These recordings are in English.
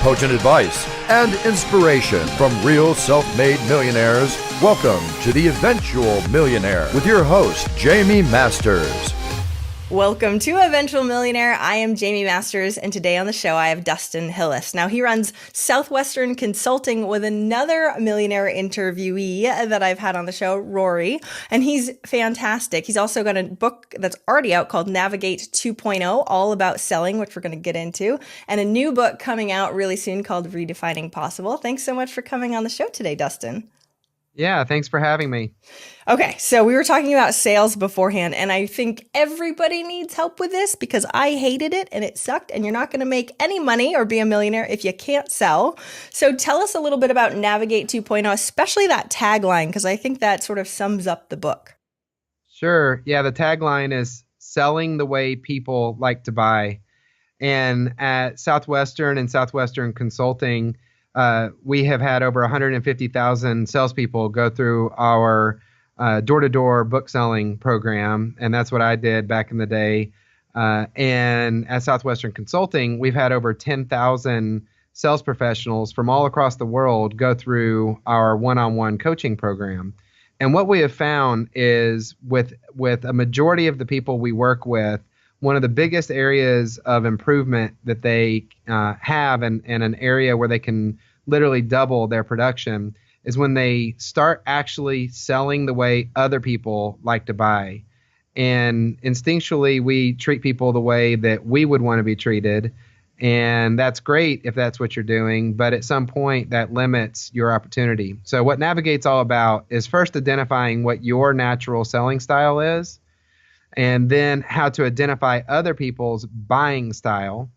potent advice, and inspiration from real self-made millionaires. Welcome to The Eventual Millionaire with your host, Jaime Masters. Welcome to Eventual Millionaire. I am Jaime Masters, and today on the show I have Dustin Hillis. Now, he runs Southwestern Consulting with another millionaire interviewee that I've had on the show, Rory, and he's fantastic. He's also got a book that's already out called Navigate 2.0, all about selling, which we're going to get into, and a new book coming out really soon called Redefining Possible. Thanks so much for coming on the show today, Dustin. Yeah, thanks for having me. Okay, so we were talking about sales beforehand, and I think everybody needs help with this because I hated it and it sucked, and you're not going to make any money or be a millionaire if you can't sell. So tell us a little bit about Navigate 2.0, especially that tagline, because I think that sort of sums up the book. Sure. Yeah, the tagline is selling the way people like to buy. And at Southwestern and Southwestern Consulting, we have had over 150,000 salespeople go through our door-to-door bookselling program, and that's what I did back in the day. And at Southwestern Consulting, we've had over 10,000 sales professionals from all across the world go through our one-on-one coaching program. And what we have found is with a majority of the people we work with, one of the biggest areas of improvement that they have and an area where they can literally double their production is when they start actually selling the way other people like to buy. And instinctually, we treat people the way that we would want to be treated. And that's great if that's what you're doing. But at some point, that limits your opportunity. So what Navigate's all about is first identifying what your natural selling style is, and then how to identify other people's buying style,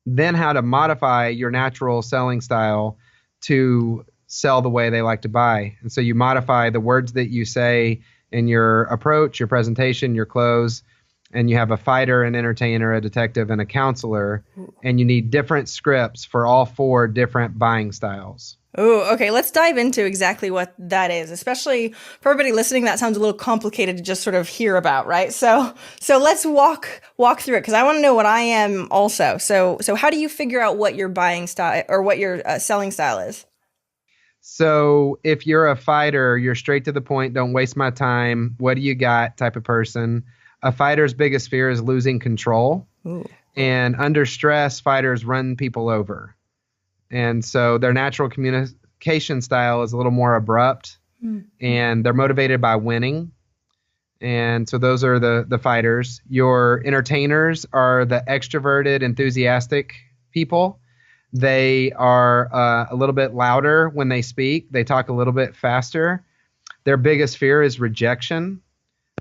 then how to modify your natural selling style to sell the way they like to buy. And so you modify the words that you say in your approach, your presentation, your close, and you have a fighter, an entertainer, a detective, and a counselor, and you need different scripts for all four different buying styles. Oh, okay. Let's dive into exactly what that is, especially for everybody listening. That sounds a little complicated to just sort of hear about, right? So let's walk through it because I want to know what I am also. So how do you figure out what your buying style or what your selling style is? So if you're a fighter, you're straight to the point. Don't waste my time. What do you got? Type of person. A fighter's biggest fear is losing control. Ooh. And under stress, fighters run people over. And so their natural communication style is a little more abrupt, and they're motivated by winning. And so those are the fighters. Your entertainers are the extroverted, enthusiastic people. They are a little bit louder when they speak. They talk a little bit faster. Their biggest fear is rejection.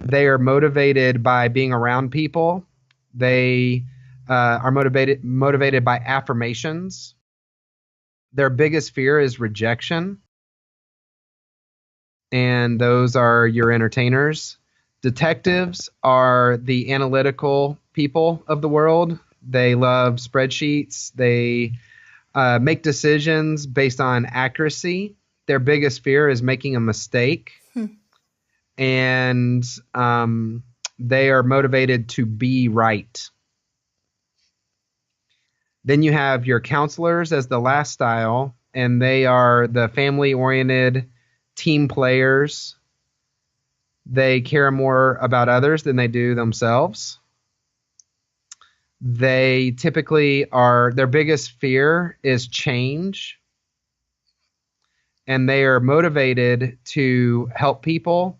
They are motivated by being around people. They are motivated by affirmations. Their biggest fear is rejection. And those are your entertainers. Detectives are the analytical people of the world. They love spreadsheets. They make decisions based on accuracy. Their biggest fear is making a mistake. And they are motivated to be right. Then you have your counselors as the last style, and they are the family-oriented team players. They care more about others than they do themselves. They typically their biggest fear is change, and they are motivated to help people.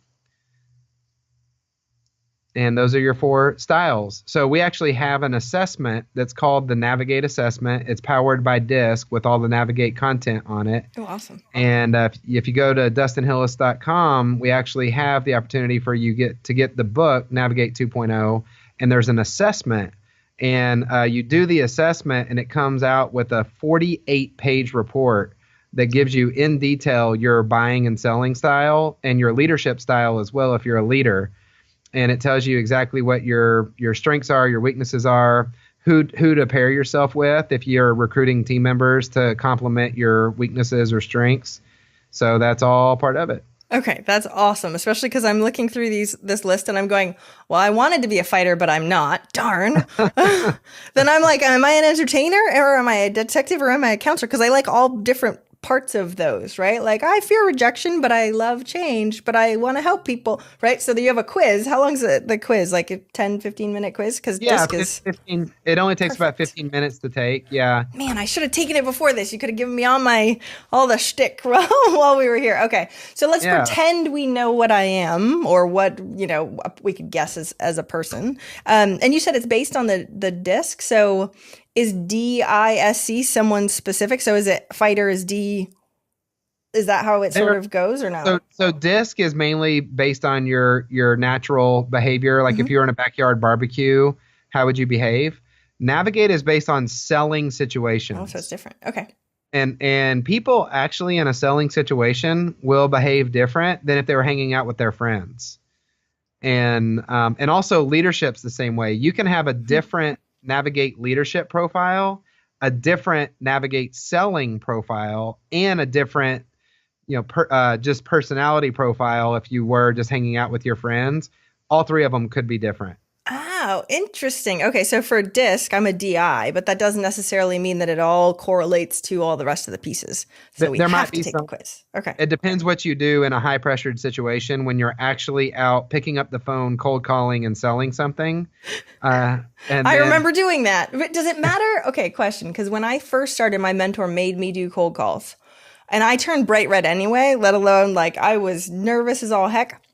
And those are your four styles. So we actually have an assessment that's called the Navigate Assessment. It's powered by DISC with all the Navigate content on it. Oh, awesome. And if you go to DustinHillis.com, we actually have the opportunity for you to get the book, Navigate 2.0, and there's an assessment. And you do the assessment, and it comes out with a 48-page report that gives you in detail your buying and selling style and your leadership style as well if you're a leader. And it tells you exactly what your strengths are, your weaknesses are, who to pair yourself with if you're recruiting team members to complement your weaknesses or strengths. So that's all part of it. Okay, that's awesome, especially because I'm looking through this list and I'm going, well, I wanted to be a fighter, but I'm not. Darn. Then I'm like, am I an entertainer or am I a detective or am I a counselor? Because I like all different parts of those, right? Like I fear rejection, but I love change, but I want to help people, right? So you have a quiz. How long is the quiz? Like a 10, 15-minute quiz? Because Yeah, DISC is 15. It only takes about perfect. 15 minutes to take. Yeah. Man, I should have taken it before this. You could have given me all the shtick while we were here. Okay, so let's Yeah. pretend we know what I am or what we could guess as a person. And you said it's based on the disc. So is DISC someone specific? So is it fighter is D? Is that how it sort of goes or no? So DISC is mainly based on your natural behavior. Like if you're in a backyard barbecue, how would you behave? Navigate is based on selling situations. Oh, so it's different. Okay. And people actually in a selling situation will behave different than if they were hanging out with their friends. And also leadership's the same way. You can have a different navigate leadership profile, a different navigate selling profile, and a different just personality profile if you were just hanging out with your friends. All three of them could be different. Oh, interesting. Okay, so for DISC, I'm a DI, but that doesn't necessarily mean that it all correlates to all the rest of the pieces. So we have to take the quiz. Okay. It depends what you do in a high-pressured situation when you're actually out picking up the phone, cold calling, and selling something. I remember doing that. But does it matter? Okay, question. Because when I first started, my mentor made me do cold calls. And I turned bright red anyway, let alone like I was nervous as all heck.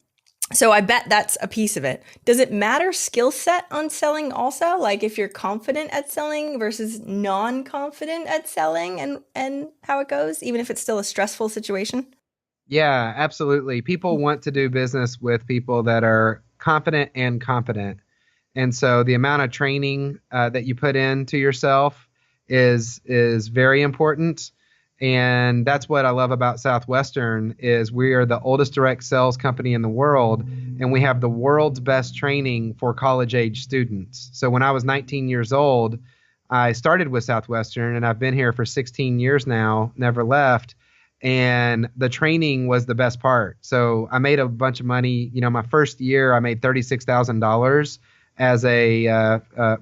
So I bet that's a piece of it. Does it matter skill set on selling also? Like if you're confident at selling versus non-confident at selling and how it goes, even if it's still a stressful situation? Yeah, absolutely. People want to do business with people that are confident and competent. And so the amount of training that you put into yourself is very important. And that's what I love about Southwestern is we are the oldest direct sales company in the world, and we have the world's best training for college-age students. So when I was 19 years old, I started with Southwestern, and I've been here for 16 years now, never left. And the training was the best part. So I made a bunch of money. My first year, I made $36,000 as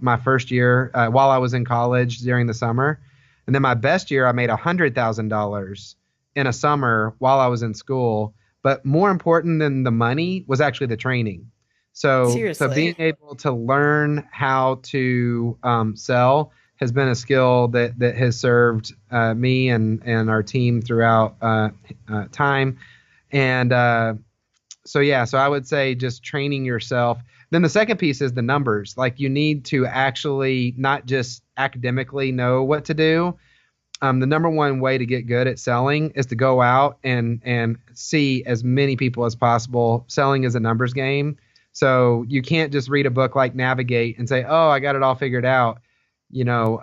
my first year while I was in college during the summer. And then my best year, I made $100,000 in a summer while I was in school. But more important than the money was actually the training. So being able to learn how to sell has been a skill that has served me and our team throughout time. And so I would say just training yourself. Then the second piece is the numbers. Like you need to actually not just academically know what to do. The number one way to get good at selling is to go out and see as many people as possible. Selling is a numbers game. So you can't just read a book like Navigate and say, oh, I got it all figured out.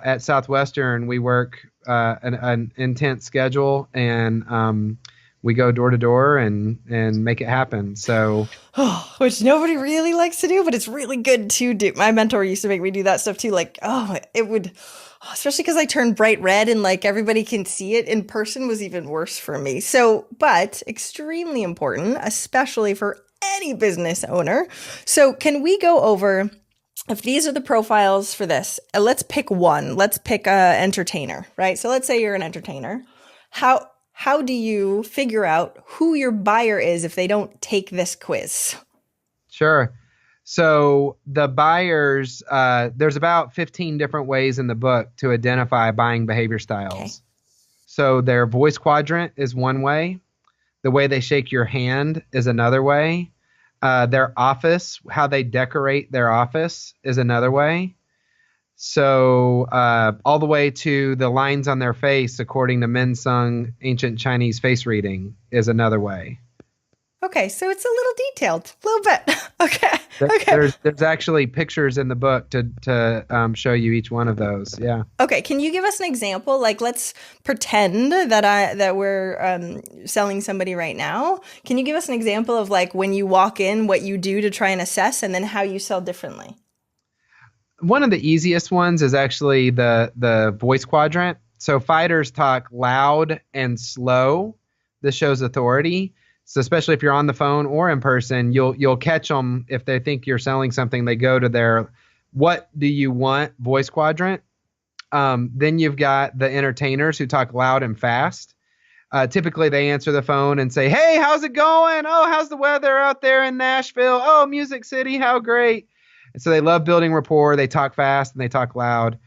At Southwestern, we work an intense schedule and we go door to door and make it happen. So, which nobody really likes to do, but it's really good to do. My mentor used to make me do that stuff too. Like, it would, especially because I turned bright red and like everybody can see it in person was even worse for me. So, but extremely important, especially for any business owner. So can we go over, if these are the profiles for this, let's pick one. Let's pick a entertainer, right? So let's say you're an entertainer. How do you figure out who your buyer is if they don't take this quiz? Sure. So the buyers, there's about 15 different ways in the book to identify buying behavior styles. Okay. So their voice quadrant is one way. The way they shake your hand is another way. Their office, how they decorate their office is another way. So all the way to the lines on their face, according to Min Sung ancient Chinese face reading, is another way. Okay, so it's a little detailed, a little bit. Okay. There's actually pictures in the book to show you each one of those. Yeah. Okay, can you give us an example? Like, let's pretend that we're selling somebody right now. Can you give us an example of like when you walk in, what you do to try and assess, and then how you sell differently? One of the easiest ones is actually the voice quadrant. So fighters talk loud and slow. This shows authority. So especially if you're on the phone or in person, you'll catch them if they think you're selling something. They go to their "What do you want?" voice quadrant. Then you've got the entertainers who talk loud and fast. Typically, they answer the phone and say, "Hey, how's it going? Oh, how's the weather out there in Nashville? Oh, Music City, how great!" And so they love building rapport. They talk fast and they talk loud.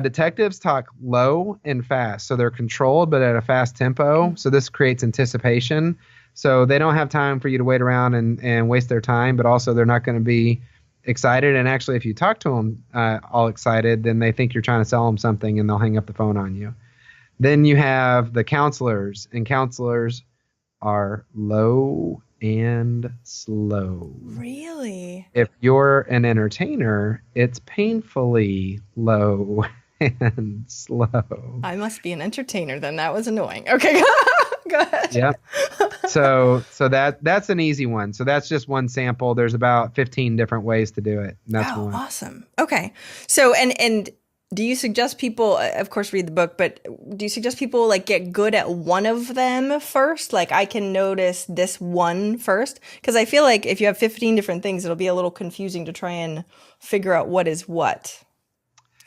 Detectives talk low and fast, so they're controlled but at a fast tempo. So this creates anticipation. So they don't have time for you to wait around and waste their time, but also they're not going to be excited. And actually, if you talk to them all excited, then they think you're trying to sell them something and they'll hang up the phone on you. Then you have the counselors, and counselors are low and slow. Really? If you're an entertainer, it's painfully low and slow. I must be an entertainer then. That was annoying. Okay, go ahead. Yep. So that's an easy one. So that's just one sample. There's about 15 different ways to do it. And that's one. Awesome. Okay. So, and do you suggest people, of course, read the book, but do you suggest people like get good at one of them first? Like I can notice this one first? Because I feel like if you have 15 different things, it'll be a little confusing to try and figure out what is what.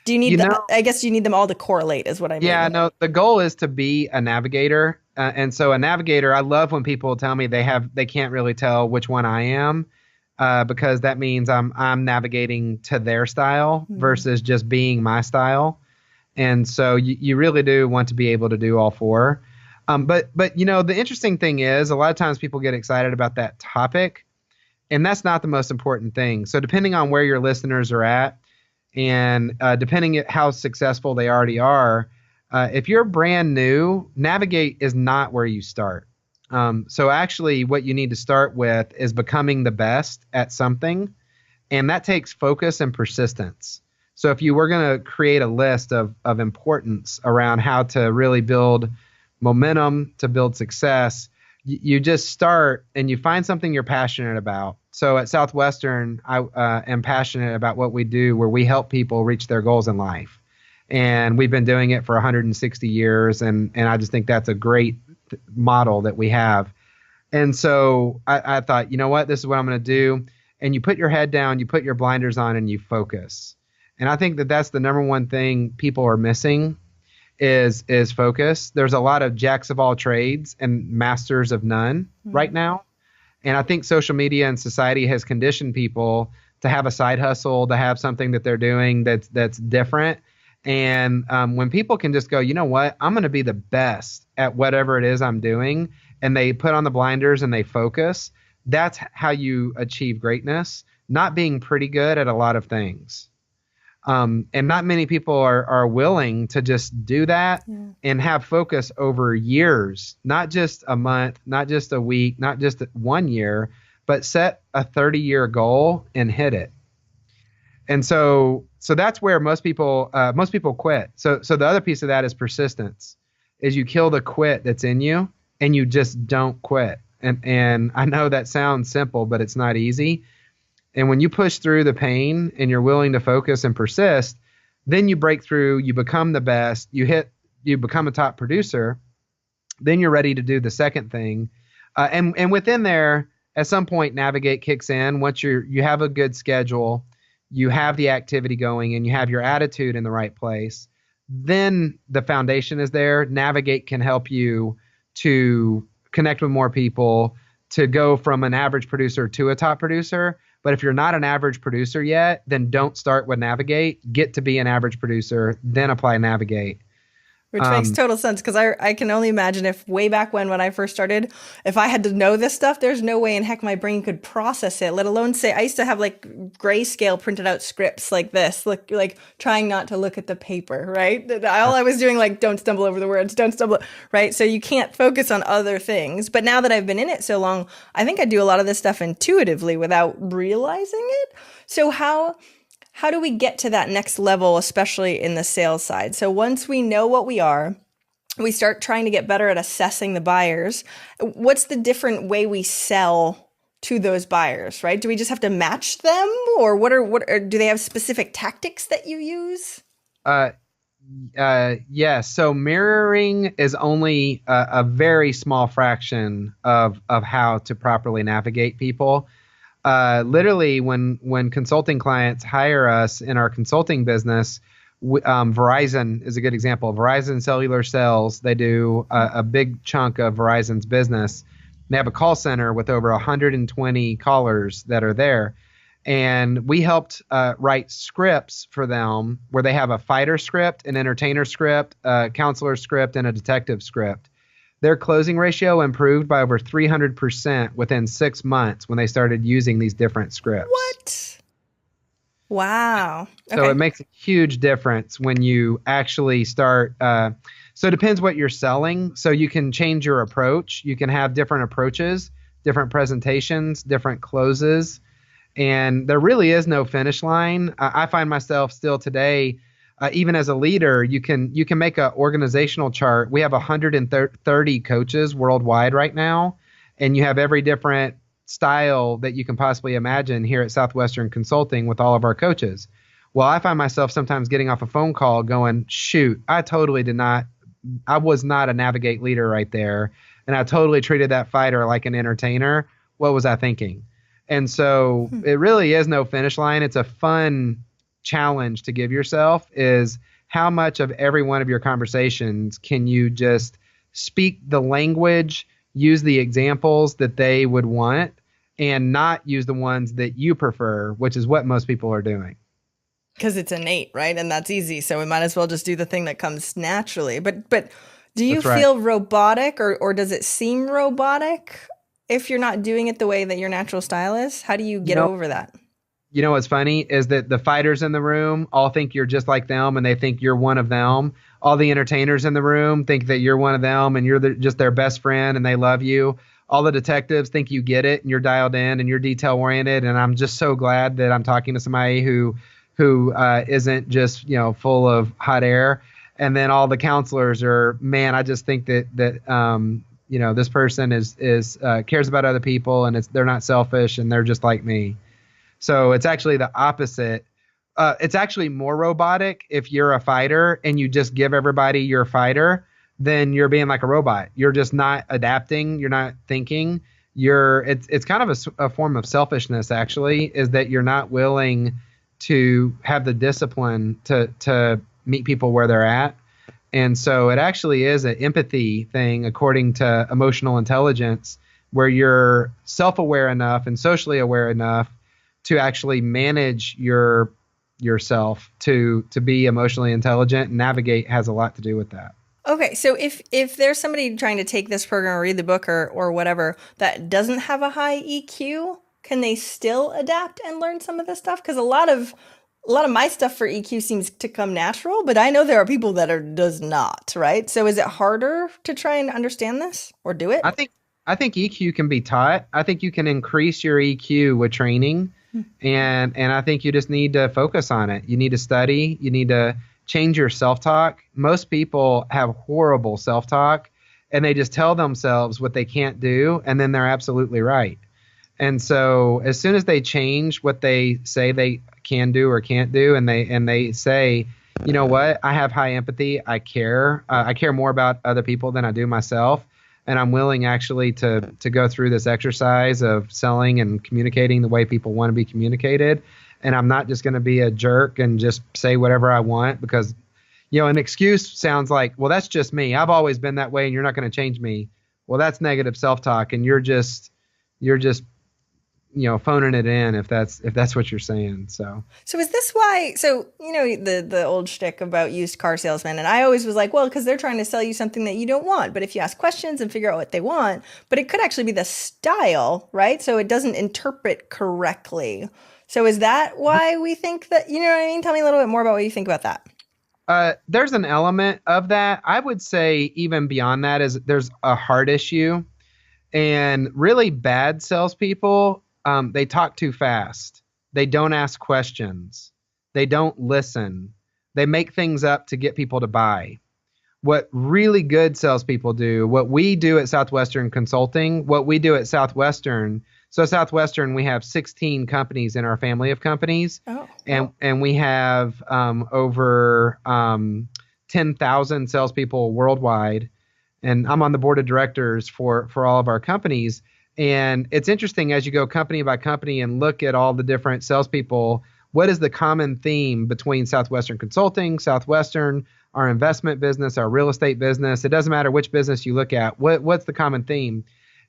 Do you need I guess you need them all to correlate is what I mean. Yeah, no, the goal is to be a navigator. And so a navigator, I love when people tell me they can't really tell which one I am. Because that means I'm navigating to their style versus just being my style. And so you really do want to be able to do all four. But the interesting thing is a lot of times people get excited about that topic, and that's not the most important thing. So depending on where your listeners are at and depending on how successful they already are, if you're brand new, navigate is not where you start. So actually what you need to start with is becoming the best at something. And that takes focus and persistence. So if you were going to create a list of importance around how to really build momentum, to build success, you just start and you find something you're passionate about. So at Southwestern, I am passionate about what we do, where we help people reach their goals in life. And we've been doing it for 160 years. And I just think that's a great model that we have. And so I thought, you know what, this is what I'm going to do. And you put your head down, you put your blinders on, and you focus. And I think that that's the number one thing people are missing is focus. There's a lot of jacks of all trades and masters of none right now. And I think social media and society has conditioned people to have a side hustle, to have something that they're doing that's different. And when people can just go, you know what, I'm going to be the best at whatever it is I'm doing, and they put on the blinders and they focus, that's how you achieve greatness, not being pretty good at a lot of things. And not many people are willing to just do that and have focus over years, not just a month, not just a week, not just 1 year, but set a 30-year goal and hit it. And so that's where most people quit. So the other piece of that is persistence, is you kill the quit that's in you and you just don't quit. And I know that sounds simple, but it's not easy. And when you push through the pain and you're willing to focus and persist, then you break through, you become the best, you become a top producer. Then you're ready to do the second thing. And within there, at some point, navigate kicks in. Once you have a good schedule, you have the activity going, and you have your attitude in the right place, then the foundation is there. Navigate can help you to connect with more people, to go from an average producer to a top producer. But if you're not an average producer yet, then don't start with Navigate. Get to be an average producer, then apply Navigate. Which makes total sense, because I can only imagine if way back when I first started, if I had to know this stuff, there's no way in heck my brain could process it, let alone say, I used to have like grayscale printed out scripts like this, like trying not to look at the paper, right? All I was doing, like, don't stumble over the words, don't stumble, right? So you can't focus on other things. But now that I've been in it so long, I think I do a lot of this stuff intuitively without realizing it. So how do we get to that next level, especially in the sales side? So once we know what we are, we start trying to get better at assessing the buyers. What's the different way we sell to those buyers, right? Do we just have to match them, or what are do they have specific tactics that you use? Yes. So mirroring is only a very small fraction of how to properly navigate people. Literally, when consulting clients hire us in our consulting business, Verizon is a good example. Verizon Cellular sales, they do a big chunk of Verizon's business. They have a call center with over 120 callers that are there. And we helped write scripts for them where they have a fighter script, an entertainer script, a counselor script, and a detective script. Their closing ratio improved by over 300% within 6 months when they started using these different scripts. What? Wow. So Okay. it makes a huge difference when you actually start. So it depends what you're selling. So you can change your approach. You can have different approaches, different presentations, different closes. And there really is no finish line. I find myself still today, even as a leader, you can make an organizational chart. We have 130 coaches worldwide right now, and you have every different style that you can possibly imagine here at Southwestern Consulting with all of our coaches. Well, I find myself sometimes getting off a phone call going, shoot, I was not a navigate leader right there. And I totally treated that fighter like an entertainer. What was I thinking? And so it really is no finish line. It's a fun challenge to give yourself is how much of every one of your conversations can you just speak the language, use the examples that they would want, and not use the ones that you prefer, which is what most people are doing. Because it's innate, right? And that's easy. So we might as well just do the thing that comes naturally. But do you feel robotic or does it seem robotic if you're not doing it the way that your natural style is? How do you get over that? You know what's funny is that the fighters in the room all think you're just like them and they think you're one of them. All the entertainers in the room think that you're one of them and you're just their best friend and they love you. All the detectives think you get it and you're dialed in and you're detail oriented. And I'm just so glad that I'm talking to somebody who isn't just, full of hot air. And then all the counselors are, man, I just think that this person is cares about other people and they're not selfish and they're just like me. So it's actually the opposite. It's actually more robotic if you're a fighter and you just give everybody your fighter, then you're being like a robot. You're just not adapting. You're not thinking. It's kind of a form of selfishness, actually, is that you're not willing to have the discipline to meet people where they're at. And so it actually is an empathy thing, according to emotional intelligence, where you're self-aware enough and socially aware enough to actually manage yourself to be emotionally intelligent. Navigate has a lot to do with that. Okay, so if there's somebody trying to take this program or read the book or whatever that doesn't have a high EQ, can they still adapt and learn some of this stuff? Because a lot of my stuff for EQ seems to come natural, but I know there are people that does not, right? So is it harder to try and understand this or do it? I think EQ can be taught. I think you can increase your EQ with training. And I think you just need to focus on it. You need to study. You need to change your self-talk. Most people have horrible self-talk and they just tell themselves what they can't do. And then they're absolutely right. And so as soon as they change what they say they can do or can't do, and they say, you know what, I have high empathy. I care more about other people than I do myself. And I'm willing actually to go through this exercise of selling and communicating the way people want to be communicated. And I'm not just going to be a jerk and just say whatever I want because, an excuse sounds like, well, that's just me. I've always been that way and you're not going to change me. Well, that's negative self-talk. And you're just phoning it in if that's what you're saying. So is this why? So the old shtick about used car salesmen, and I always was like, well, because they're trying to sell you something that you don't want. But if you ask questions and figure out what they want, but it could actually be the style, right? So it doesn't interpret correctly. So is that why we think that? You know what I mean? Tell me a little bit more about what you think about that. There's an element of that. I would say even beyond that is there's a heart issue, and really bad salespeople. They talk too fast. They don't ask questions. They don't listen. They make things up to get people to buy. What really good salespeople do, what we do at Southwestern Consulting, what we do at Southwestern. So Southwestern, we have 16 companies in our family of companies. Oh. And we have over 10,000 salespeople worldwide, and I'm on the board of directors for all of our companies. And it's interesting as you go company by company and look at all the different salespeople, what is the common theme between Southwestern Consulting, Southwestern, our investment business, our real estate business? It doesn't matter which business you look at. What's the common theme?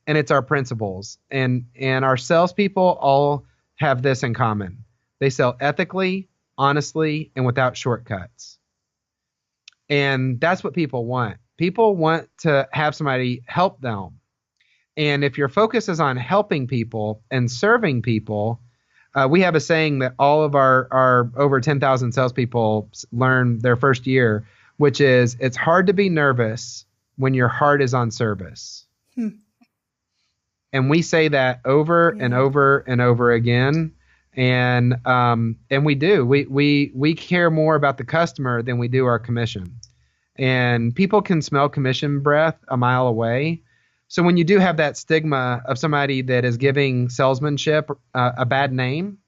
And it's our principles. And our salespeople all have this in common. They sell ethically, honestly, and without shortcuts. And that's what people want. People want to have somebody help them. And if your focus is on helping people and serving people, we have a saying that all of our over 10,000 salespeople learn their first year, which is, it's hard to be nervous when your heart is on service. And we say that over and over and over again. And we do. We care more about the customer than we do our commission. And people can smell commission breath a mile away. So when you do have that stigma of somebody that is giving salesmanship a bad name,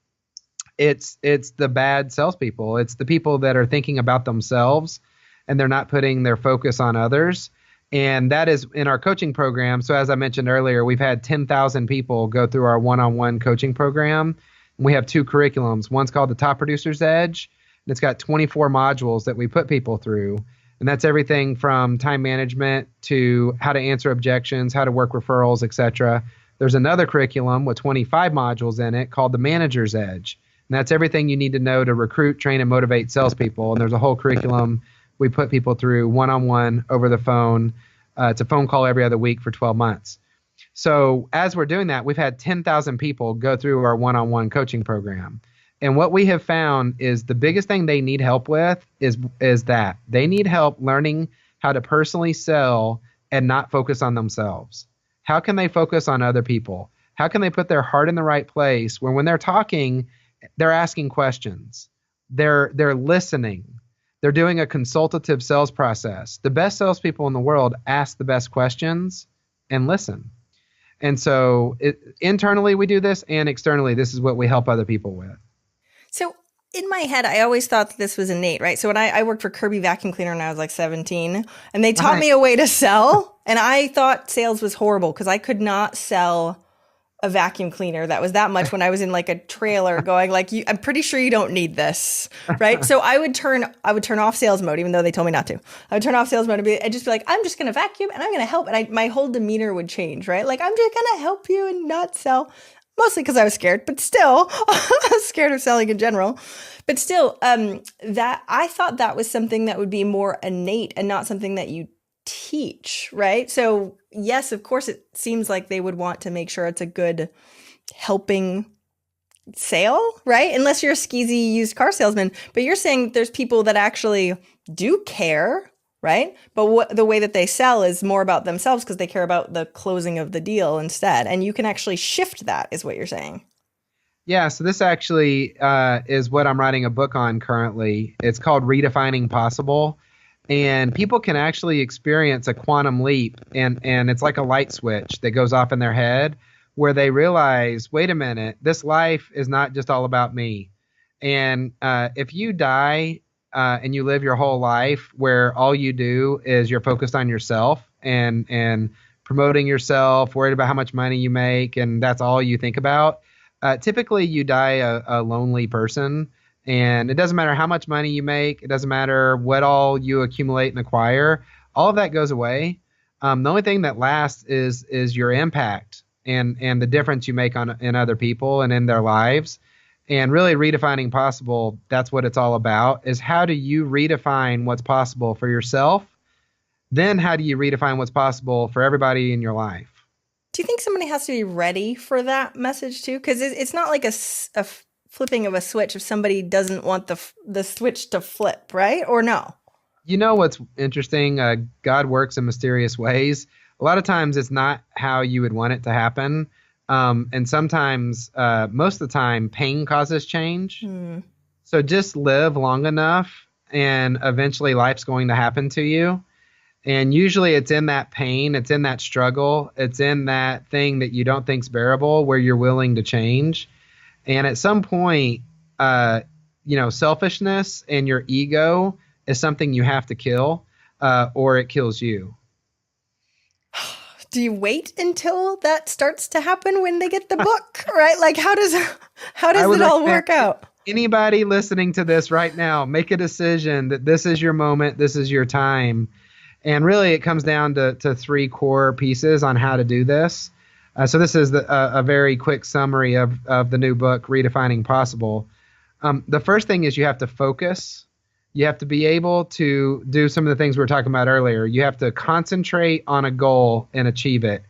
it's the bad salespeople. It's the people that are thinking about themselves and they're not putting their focus on others. And that is in our coaching program. So as I mentioned earlier, we've had 10,000 people go through our one-on-one coaching program. We have 2 curriculums. One's called the Top Producer's Edge, and it's got 24 modules that we put people through. And that's everything from time management to how to answer objections, how to work referrals, etc. There's another curriculum with 25 modules in it called the Manager's Edge. And that's everything you need to know to recruit, train, and motivate salespeople. And there's a whole curriculum we put people through one-on-one over the phone. It's a phone call every other week for 12 months. So as we're doing that, we've had 10,000 people go through our one-on-one coaching program. And what we have found is the biggest thing they need help with is that they need help learning how to personally sell and not focus on themselves. How can they focus on other people? How can they put their heart in the right place where when they're talking, they're asking questions. They're listening. They're doing a consultative sales process. The best salespeople in the world ask the best questions and listen. And so internally we do this, and externally this is what we help other people with. So in my head, I always thought that this was innate, right? So when I worked for Kirby Vacuum Cleaner when I was like 17, and they taught me a way to sell, and I thought sales was horrible because I could not sell a vacuum cleaner that was that much when I was in like a trailer going like, I'm pretty sure you don't need this, right? So I would turn off sales mode, even though they told me not to. I would turn off sales mode and just be like, I'm just going to vacuum and I'm going to help. And my whole demeanor would change, right? Like, I'm just going to help you and not sell. Mostly because I was scared, but still, I was scared of selling in general. But still, that I thought that was something that would be more innate and not something that you teach, right? So yes, of course, it seems like they would want to make sure it's a good helping sale, right? Unless you're a skeezy used car salesman. But you're saying there's people that actually do care, right? But the way that they sell is more about themselves because they care about the closing of the deal instead. And you can actually shift that, is what you're saying. Yeah, so this actually is what I'm writing a book on currently. It's called Redefining Possible. And people can actually experience a quantum leap, and it's like a light switch that goes off in their head where they realize, wait a minute, this life is not just all about me. And if you die and you live your whole life where all you do is you're focused on yourself and promoting yourself, worried about how much money you make, and that's all you think about, typically you die a lonely person. And it doesn't matter how much money you make. It doesn't matter what all you accumulate and acquire. All of that goes away. The only thing that lasts is your impact and the difference you make in other people and in their lives. And really redefining possible, that's what it's all about, is how do you redefine what's possible for yourself? Then how do you redefine what's possible for everybody in your life? Do you think somebody has to be ready for that message too? Because it's not like a flipping of a switch if somebody doesn't want the switch to flip, right? Or no? You know what's interesting? God works in mysterious ways. A lot of times it's not how you would want it to happen. And sometimes, most of the time, pain causes change. So just live long enough and eventually life's going to happen to you. And usually it's in that pain, it's in that struggle, it's in that thing that you don't think's bearable where you're willing to change. And at some point, selfishness and your ego is something you have to kill, or it kills you. Do you wait until that starts to happen when they get the book, right? Like, how does it all work out? Anybody listening to this right now, make a decision that this is your moment, this is your time. And really, it comes down to 3 core pieces on how to do this. So this is a very quick summary of the new book, Redefining Possible. The first thing is you have to focus. You have to be able to do some of the things we were talking about earlier. You have to concentrate on a goal and achieve it.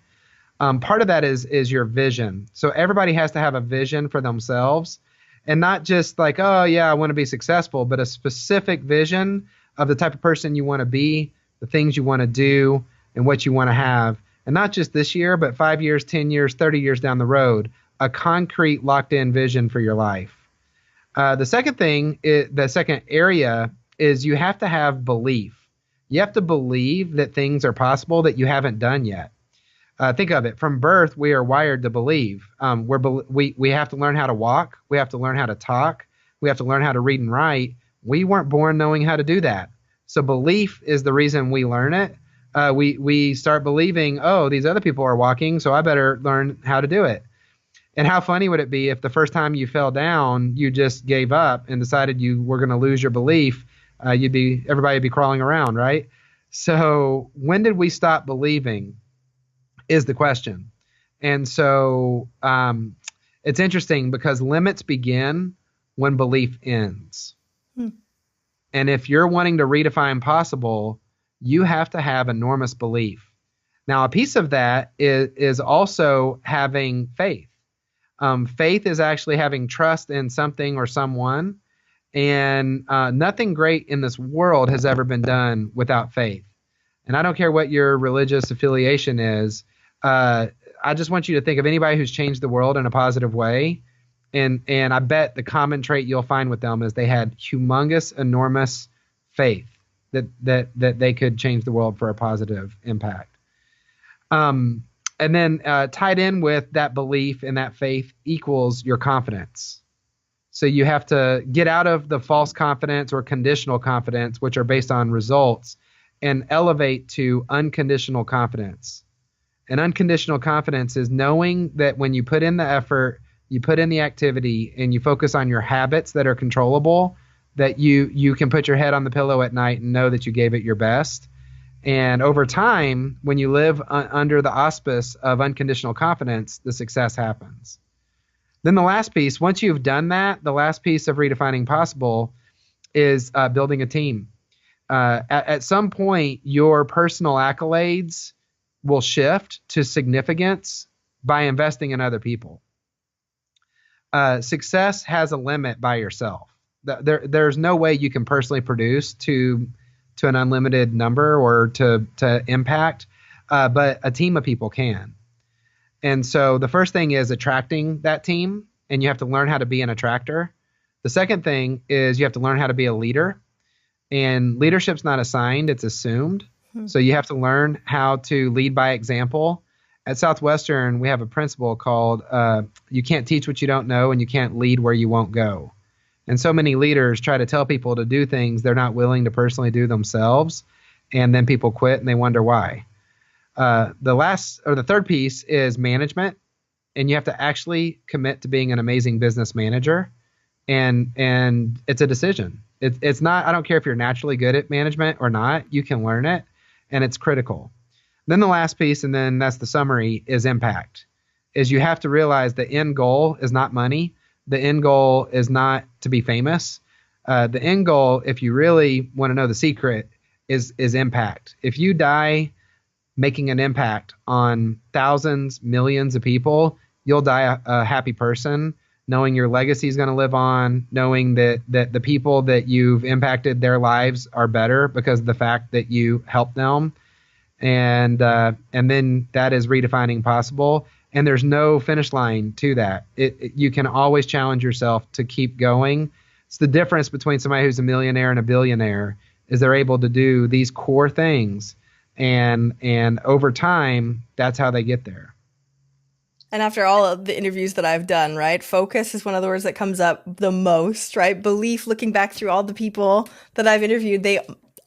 Part of that is your vision. So everybody has to have a vision for themselves, and not just like, oh yeah, I want to be successful, but a specific vision of the type of person you want to be, the things you want to do, and what you want to have. And not just this year, but 5 years, 10 years, 30 years down the road, a concrete locked in vision for your life. The second area is you have to have belief. You have to believe that things are possible that you haven't done yet. Think of it. From birth, we are wired to believe. We have to learn how to walk. We have to learn how to talk. We have to learn how to read and write. We weren't born knowing how to do that. So belief is the reason we learn it. We start believing, oh, these other people are walking, so I better learn how to do it. And how funny would it be if the first time you fell down, you just gave up and decided you were going to lose your belief? Everybody would be crawling around, right? So when did we stop believing is the question. And so it's interesting because limits begin when belief ends. And if you're wanting to redefine possible, you have to have enormous belief. Now, a piece of that is also having faith. Faith is actually having trust in something or someone. And nothing great in this world has ever been done without faith. And I don't care what your religious affiliation is. I just want you to think of anybody who's changed the world in a positive way. And I bet the common trait you'll find with them is they had humongous, enormous faith that they could change the world for a positive impact. And then tied in with that belief and that faith equals your confidence. So you have to get out of the false confidence or conditional confidence, which are based on results, and elevate to unconditional confidence. And unconditional confidence is knowing that when you put in the effort, you put in the activity, and you focus on your habits that are controllable, that you can put your head on the pillow at night and know that you gave it your best. And over time, when you live under the auspice of unconditional confidence, the success happens. Then the last piece, once you've done that, the last piece of redefining possible is building a team. At some point, your personal accolades will shift to significance by investing in other people. Success has a limit by yourself. There's no way you can personally produce to an unlimited number or to impact, but a team of people can. And so the first thing is attracting that team, and you have to learn how to be an attractor. The second thing is you have to learn how to be a leader, and leadership's not assigned, it's assumed. So you have to learn how to lead by example. At Southwestern, we have a principle called you can't teach what you don't know, and you can't lead where you won't go. And so many leaders try to tell people to do things they're not willing to personally do themselves, and then people quit and they wonder why. The third piece is management, and you have to actually commit to being an amazing business manager, and it's a decision. It's not, I don't care if you're naturally good at management or not, you can learn it, and it's critical. Then the last piece, and then that's the summary, is impact. Is you have to realize the end goal is not money. The end goal is not to be famous. The end goal, if you really want to know the secret, is impact. If you die making an impact on thousands, millions of people, you'll die a happy person, knowing your legacy is going to live on, knowing that the people that you've impacted, their lives are better because of the fact that you helped them. And then that is redefining possible. And there's no finish line to that. You can always challenge yourself to keep going. It's the difference between somebody who's a millionaire and a billionaire is they're able to do these core things. And over time, that's how they get there. And after all of the interviews that I've done, right? Focus is one of the words that comes up the most, right? Belief, looking back through all the people that I've interviewed, they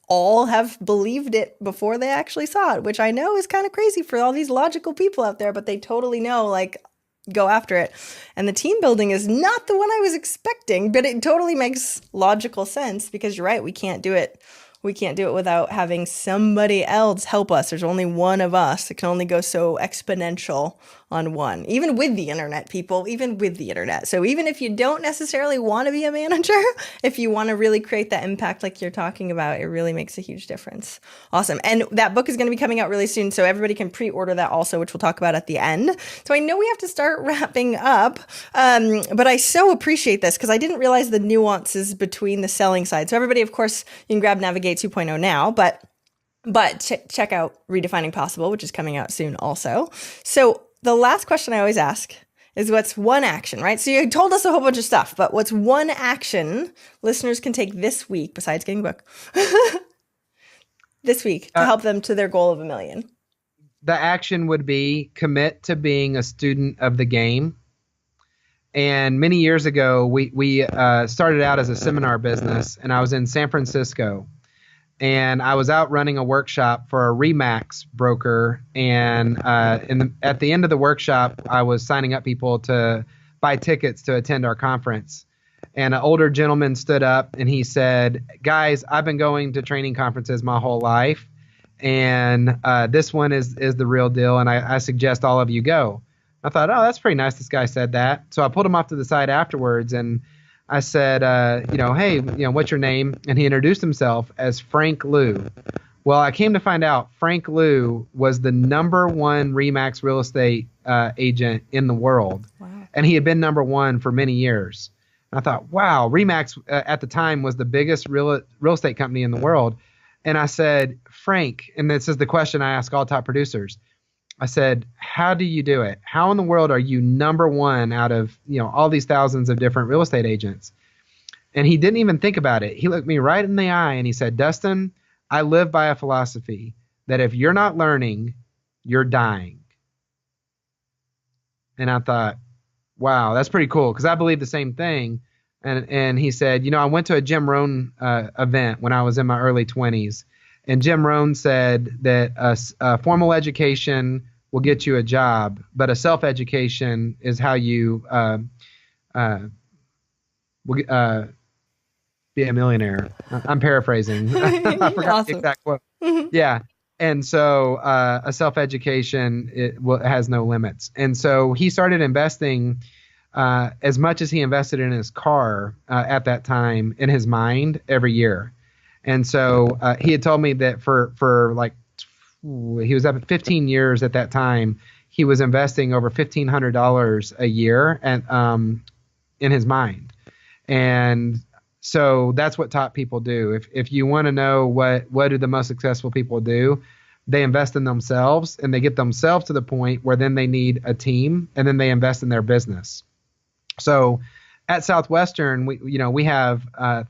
all have believed it before they actually saw it, which I know is kind of crazy for all these logical people out there, but they totally know, like, go after it. And the team building is not the one I was expecting, but it totally makes logical sense because you're right. We can't do it. We can't do it without having somebody else help us. There's only one of us. It can only go so exponential on one, even with the internet, people, even with the internet. So even if you don't necessarily want to be a manager, if you want to really create that impact like you're talking about, it really makes a huge difference. Awesome. And that book is going to be coming out really soon, so everybody can pre-order that also, which we'll talk about at the end. So I know we have to start wrapping up, but I so appreciate this because I didn't realize the nuances between the selling side. So everybody, of course, you can grab Navigate 2.0 now, but check out Redefining Possible, which is coming out soon also. So the last question I always ask is what's one action, right? So you told us a whole bunch of stuff, but what's one action listeners can take this week, besides getting a book, this week to help them to their goal of 1 million? The action would be commit to being a student of the game. And many years ago, we started out as a seminar business, and I was in San Francisco. And I was out running a workshop for a Remax broker. And at the end of the workshop, I was signing up people to buy tickets to attend our conference. And an older gentleman stood up and he said, "Guys, I've been going to training conferences my whole life. And this one is the real deal. And I suggest all of you go." I thought, oh, that's pretty nice. This guy said that. So I pulled him off to the side afterwards and I said, hey, what's your name? And he introduced himself as Frank Liu. Well, I came to find out Frank Liu was the #1 Remax real estate agent in the world. Wow. And he had been #1 for many years. And I thought, wow, Remax at the time was the biggest real estate company in the world. And I said, Frank, and this is the question I ask all top producers. I said, how do you do it? How in the world are you #1 out of, all these thousands of different real estate agents? And he didn't even think about it. He looked me right in the eye and he said, Dustin, I live by a philosophy that if you're not learning, you're dying. And I thought, wow, that's pretty cool because I believe the same thing. And he said, I went to a Jim Rohn event when I was in my early 20s. And Jim Rohn said that a formal education will get you a job, but a self-education is how you be a millionaire. I'm paraphrasing. I forgot awesome. The exact quote. Mm-hmm. Yeah. And so a self-education has no limits. And so he started investing as much as he invested in his car at that time in his mind every year. And so he had told me that for like, he was up at 15 years at that time, he was investing over $1,500 a year and in his mind. And so that's what top people do. If you want to know what do the most successful people do, they invest in themselves and they get themselves to the point where then they need a team and then they invest in their business. So at Southwestern, we have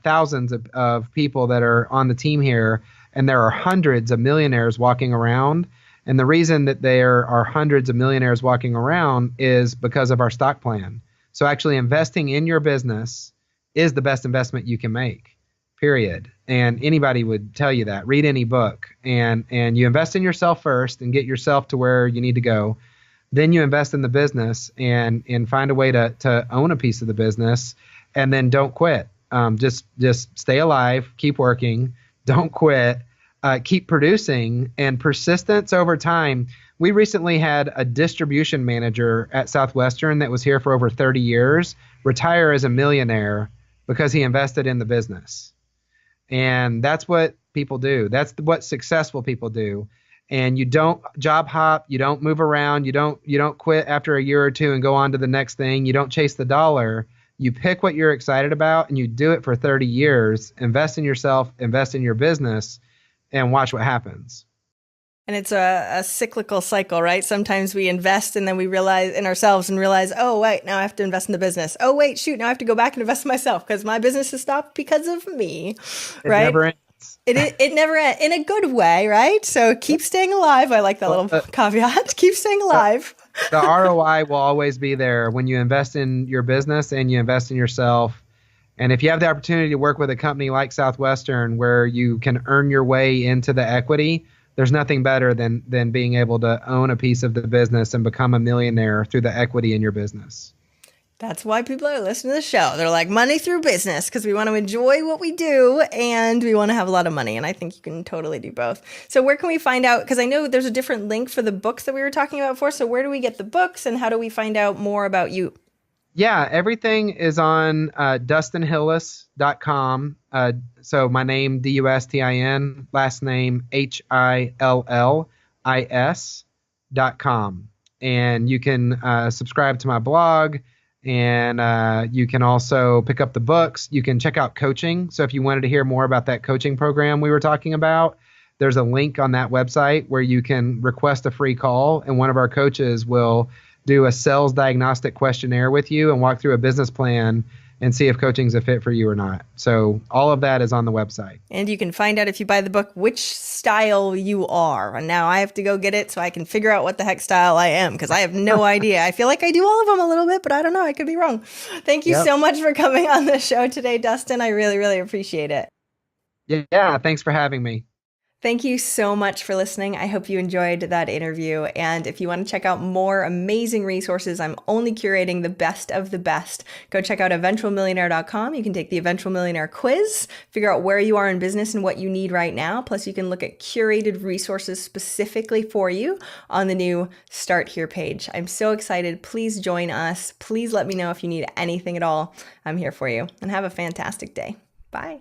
thousands of people that are on the team here, and there are hundreds of millionaires walking around. And the reason that there are hundreds of millionaires walking around is because of our stock plan. So actually investing in your business is the best investment you can make, period. And anybody would tell you that. Read any book. And you invest in yourself first and get yourself to where you need to go. Then you invest in the business and find a way to own a piece of the business, and then don't quit. Just stay alive, keep working, don't quit, keep producing, and persistence over time. We recently had a distribution manager at Southwestern that was here for over 30 years retire as a millionaire because he invested in the business. And that's what people do. That's what successful people do. And you don't job hop, you don't move around, you don't quit after a year or two and go on to the next thing. You don't chase the dollar. You pick what you're excited about and you do it for 30 years. Invest in yourself, invest in your business, and watch what happens. And it's a cyclical cycle, right? Sometimes we invest and then we realize in ourselves and realize, oh, wait, now I have to invest in the business. Oh, wait, shoot, now I have to go back and invest in myself because my business has stopped because of me, right? It never ends. It never ends in a good way, right? So keep staying alive. I like that little caveat. Keep staying alive. The ROI will always be there when you invest in your business and you invest in yourself. And if you have the opportunity to work with a company like Southwestern where you can earn your way into the equity, there's nothing better than being able to own a piece of the business and become a millionaire through the equity in your business. That's why people are listening to the show. They're like, money through business, because we want to enjoy what we do and we want to have a lot of money. And I think you can totally do both. So where can we find out? Because I know there's a different link for the books that we were talking about before. So where do we get the books and how do we find out more about you? Yeah, everything is on DustinHillis.com. So my name, Dustin, last name Hillis.com. And you can subscribe to my blog, and you can also pick up the books. You can check out coaching. So if you wanted to hear more about that coaching program we were talking about, there's a link on that website where you can request a free call, and one of our coaches will do a sales diagnostic questionnaire with you and walk through a business plan and see if coaching's a fit for you or not. So all of that is on the website. And you can find out if you buy the book which style you are. And now I have to go get it so I can figure out what the heck style I am, because I have no idea. I feel like I do all of them a little bit, but I don't know. I could be wrong. Thank you so much for coming on the show today, Dustin. I really, really appreciate it. Yeah, thanks for having me. Thank you so much for listening. I hope you enjoyed that interview. And if you want to check out more amazing resources, I'm only curating the best of the best. Go check out eventualmillionaire.com. You can take the Eventual Millionaire quiz, figure out where you are in business and what you need right now. Plus, you can look at curated resources specifically for you on the new Start Here page. I'm so excited. Please join us. Please let me know if you need anything at all. I'm here for you. And have a fantastic day. Bye.